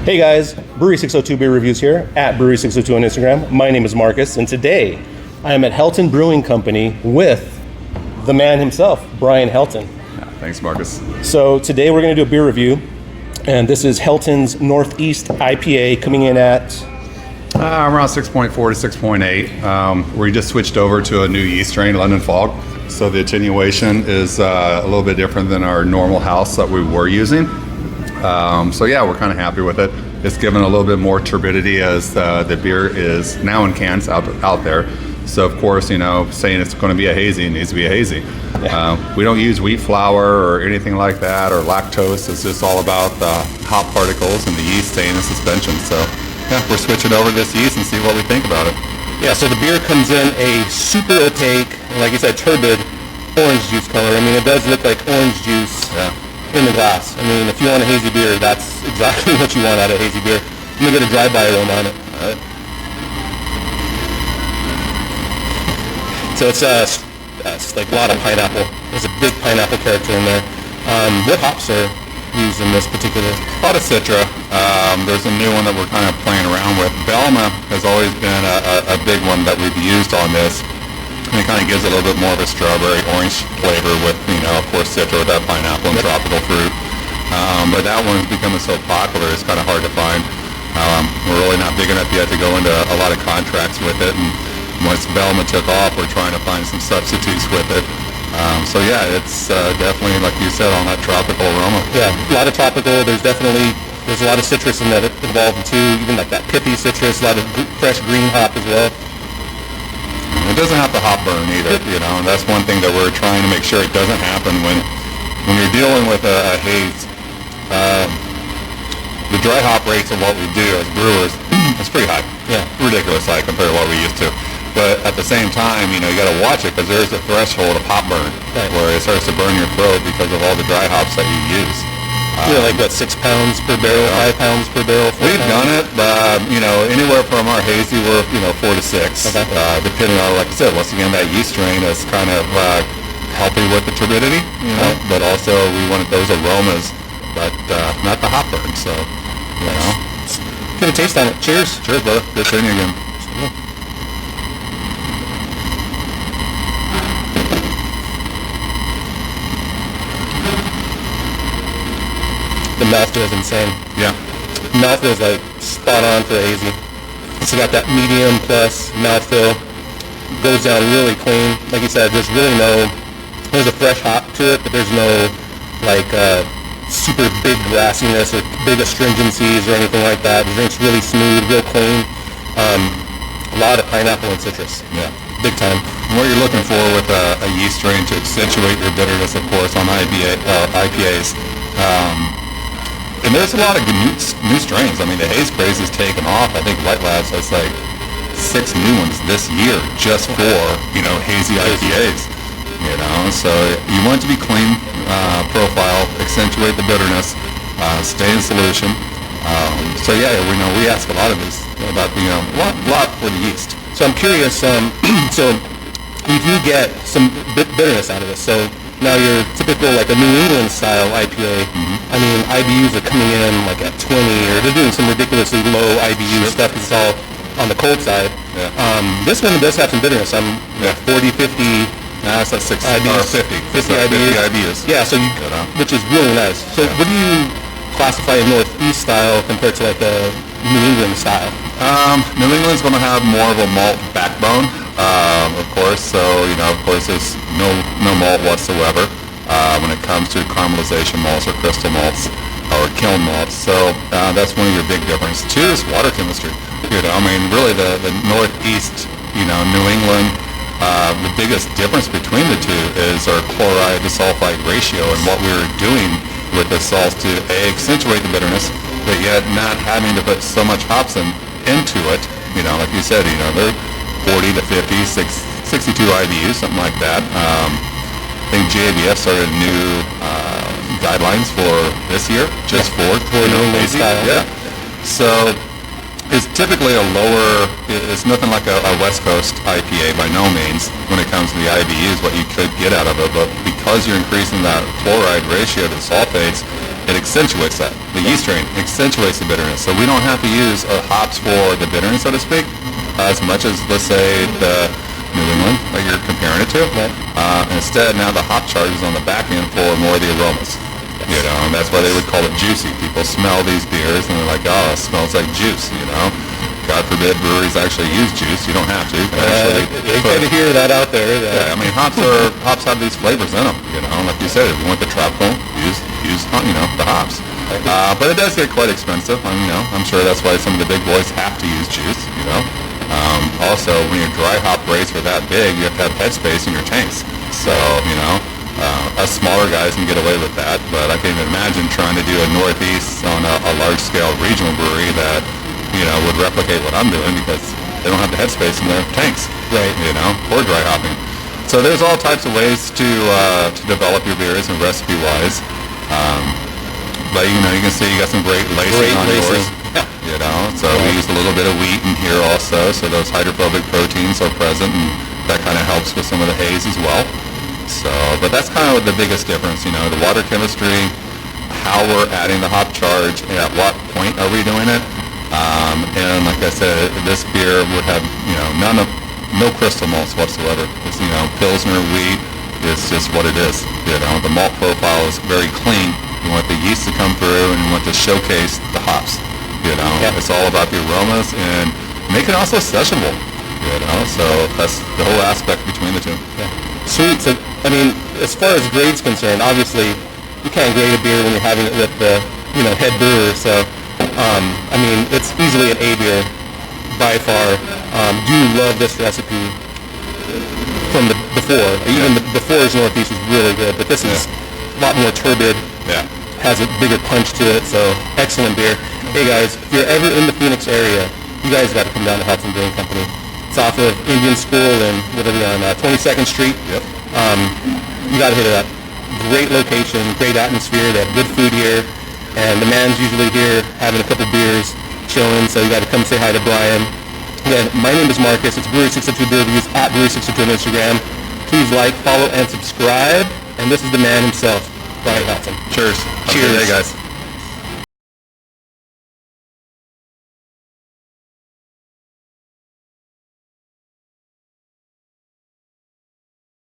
Hey guys, Brewery 602 Beer Reviews here, at Brewery 602 on Instagram. My name is Marcus, and today I am at Helton Brewing Company with the man himself, Brian Helton. Thanks, Marcus. So today we're going to do a beer review, and this is Helton's Northeast IPA coming in at... Around 6.4 to 6.8. We just switched over to a new yeast strain, London Fog. So the attenuation is a little bit different than our normal house that we were using. So yeah, we're kind of happy with it. It's given a little bit more turbidity as the beer is now in cans out there. So of course, you know, saying it's going to be a hazy, it needs to be a hazy. Yeah. We don't use wheat flour or anything like that, or lactose. It's just all about the hop particles and the yeast staying in suspension. So yeah, we're switching over to this yeast and see what we think about it. Yeah, so the beer comes in a super opaque, like you said, turbid orange juice color. I mean, it does look like orange juice. Yeah. In the glass. I mean, if you want a hazy beer, that's exactly what you want out of a hazy beer. I'm going to get a drive-by aroma on it. All right. So it's like a lot of pineapple. There's a big pineapple character in there. What hops are used in this particular? A lot of Citra. There's a new one that we're kind of playing around with. Belma has always been a big one that we've used on this. And it kind of gives it a little bit more of a strawberry orange flavor with, you know, of course, Citra with that pineapple and tropical fruit. But that one's becoming so popular, it's kind of hard to find. We're really not big enough yet to go into a lot of contracts with it. And once Belma took off, we're trying to find some substitutes with it. So yeah, it's definitely, like you said, on that tropical aroma. Yeah, a lot of tropical. There's a lot of citrus in that involved too, even like that pithy citrus, a lot of fresh green hop as well. It doesn't have to hop burn either, you know, and that's one thing that we're trying to make sure it doesn't happen when you're dealing with a haze. The dry hop rates of what we do as brewers is pretty high. Yeah. Ridiculous high compared to what we used to. But at the same time, you know, you got to watch it because there's a threshold of hop burn where it starts to burn your throat because of all the dry hops that you use. Like what, 6 pounds per barrel, 5 pounds per barrel? We've done it, you know, anywhere from our hazy, we're, 4 to 6, depending on, like I said, once again, that yeast strain is kind of helping with the turbidity, you know, but also we wanted those aromas, but not the hop burn, so, you know. Give a taste on it. Cheers. Cheers, brother. Good seeing you again. The mouthfeel is insane. Yeah. Mouthfeel is like spot on for the hazy. It's got that medium plus mouthfeel. Goes down really clean. Like you said, there's a fresh hop to it, but there's no like super big grassiness or big astringencies or anything like that. The drink's really smooth, real clean. A lot of pineapple and citrus. Yeah. Big time. What you're looking for with a yeast strain to accentuate your bitterness, of course, on IPAs. And there's a lot of new strains. I mean, the haze craze has taken off. I think White Labs has like 6 new ones this year just for, hazy IPAs. You know, so you want it to be clean profile, accentuate the bitterness, stay in solution. So yeah, we ask a lot of this about, a lot for the yeast. So I'm curious, so we do get some bitterness out of this. So now your typical, like a New England style IPA, I mean, IBUs are coming in like at 20, or they're doing some ridiculously low IBU stuff because it's all on the cold side. Yeah. This one does have some bitterness. 40, 50. That's like 6 IBUs. 50 IBUs. Yeah, so which is really nice. So what do you classify as Northeast style compared to like the New England style? New England's going to have more of a malt backbone, of course. So, of course, there's no malt whatsoever when it comes to caramelization malts or crystal malts or kiln malts. So that's one of your big differences. 2 is water chemistry. Really the Northeast, New England, the biggest difference between the two is our chloride to sulfite ratio and what we were doing with the salts to accentuate the bitterness, but yet not having to put so much hops into it. Like you said, they're 40 to 50, 62 IBUs, something like that. I think JABF started new guidelines for this year, just for New England style. Yeah. So it's typically it's nothing like a West Coast IPA by no means when it comes to the IBUs, what you could get out of it, but because you're increasing that chloride ratio to sulfates, it accentuates that. The yeast strain accentuates the bitterness. So we don't have to use hops for the bitterness, so to speak, as much as, let's say, the New England that you're comparing it to. Right. Instead, now the hop charge is on the back end for more of the aromas. You know, and that's why they would call it juicy. People smell these beers and they're like, oh, it smells like juice, you know. God forbid breweries actually use juice. You don't have to. You kind of hear that out there. Yeah, I mean, hops have these flavors in them, you know. Like you said, if you want the tropical, use you know, the hops. But it does get quite expensive. I mean, you know, I'm sure that's why some of the big boys have to use juice, you know. Also, when your dry hop rates are that big, you have to have headspace in your tanks. So, you know, us smaller guys can get away with that, but I can't even imagine trying to do a Northeast on a large-scale regional brewery that, you know, would replicate what I'm doing because they don't have the headspace in their tanks, right? You know, or dry hopping. So there's all types of ways to develop your beers and recipe-wise. But, you know, you can see you got some great lacing on yours. You know, so we use a little bit of wheat in here also, so those hydrophobic proteins are present, and that kind of helps with some of the haze as well. So, but that's kind of the biggest difference, you know, the water chemistry, how we're adding the hop charge, and at what point are we doing it. And like I said, this beer would have, you know, no crystal malts whatsoever. It's, you know, Pilsner wheat, it's just what it is. You know, the malt profile is very clean. You want the yeast to come through, and you want to showcase the hops. You know, It's all about the aromas and make it also sessionable. You know, so that's the whole aspect between the two. Yeah. Sweet. So, I mean, as far as grade's concerned, obviously you can't grade a beer when you're having it with the, you know, head brewer. So, I mean, it's easily an A beer by far. Do love this recipe from the before. Even the before's Northeast was really good, but this is a lot more turbid. Yeah. Has a bigger punch to it, so excellent beer. Hey guys, if you're ever in the Phoenix area, you guys got to come down to Helton Brewing Company. It's off of Indian School and what are we on 22nd Street. Yep. You got to hit it up. Great location, great atmosphere. They have good food here, and the man's usually here having a couple beers, chilling. So you got to come say hi to Brian. Again, my name is Marcus. It's Brewery602 Beer Reviews at Brewery602 on Instagram. Please like, follow, and subscribe. And this is the man himself, Brian Helton. Cheers. Cheers. Hey guys.